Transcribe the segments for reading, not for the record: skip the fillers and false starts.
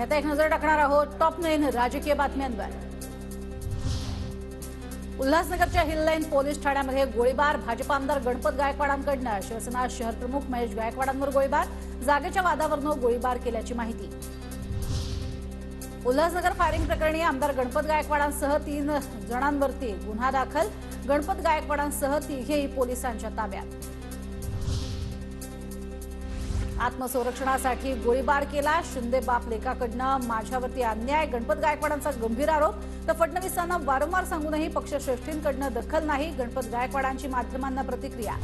आता एक नजर टाकणार आहोत टॉप 9 राजकीय बातम्यांवर। उल्हासनगरच्या हिल लाईन पोलीस ठाण्यामध्ये गोळीबार, भाजप आमदार गणपत गायकवाडांकडून शिवसेना शहर प्रमुख महेश गायकवाडांवर गोळीबार, जागेच्या वादावरून गोळीबार केल्याची माहिती। उल्हासनगर फायरिंग प्रकरणी आमदार गणपत गायकवाडांसह 3 जणांवरती गुन्हा दाखल, गणपत गायकवाडांसह तिघेही पोलिसांच्या ताब्यात। आत्मसंरक्षणासाठी गोळीबार केला, शिंदे बाप लेकाकडून माझ्यावरती अन्याय, गणपत गायकवाडांचा गंभीर आरोप। तर फडणवीसांना वारंवार सांगूनही पक्षश्रेष्ठींकडून दखल नाही, गणपत गायकवाडांची माध्यमांना प्रतिक्रिया।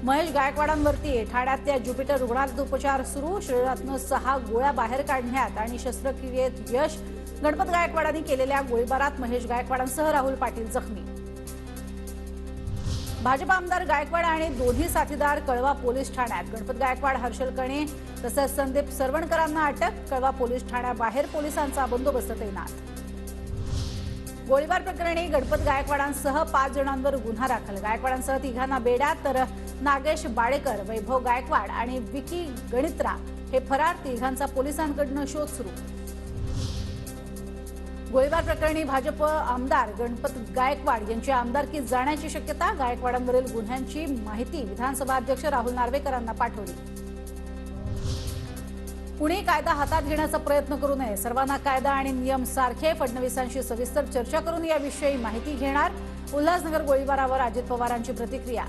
महेश गायकवाडांवरती ठाण्यातल्या ज्युपिटर रुग्णालयात उपचार सुरू, शरीरातून 6 गोळ्या बाहेर काढण्यात आणि शस्त्रक्रियेत यश। गणपत गायकवाडांनी केलेल्या गोळीबारात महेश गायकवाडांसह राहुल पाटील जखमी। भाजप आमदार गायकवाड आणि दोन्ही साथीदार कळवा पोलीस ठाण्यात, गणपत गायकवाड, हर्षल कणे तसेच संदीप सरवणकरांना अटक, कळवा पोलीस ठाण्याबाहेर पोलिसांचा बंदोबस्त तैनात। गोळीबार प्रकरणी गणपत गायकवाडांसह 5 जणांवर गुन्हा दाखल, गायकवाडांसह तिघांना बेड्यात, तर नागेश बाळेकर, वैभव गायकवाड आणि विकी गणित्रा हे फरार, तिघांचा पोलिसांकडून शोध सुरू। गोळीबार प्रकरणी भाजप आमदार गणपत गायकवाड यांची आमदारकी जाण्याची शक्यता, गायकवाडांवरील गुन्ह्यांची माहिती विधानसभा अध्यक्ष राहुल नार्वेकरांना पाठवली। कुणी कायदा हातात घेण्याचा प्रयत्न करू नये, सर्वांना कायदा आणि नियम सारखे, फडणवीसांशी सविस्तर चर्चा करून याविषयी माहिती घेणार। उल्हासनगर गोळीबारावर अजित पवारांची प्रतिक्रिया।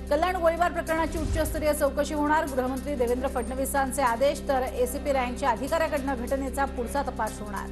कल्याण गोळीबार प्रकरणाची उच्चस्तरीय चौकशी होणार, गृहमंत्री देवेंद्र फडणवीसांचे आदेश, तर एसीपी रँकच्या अधिकाऱ्याकडून घटनेचा पुढचा तपास होणार।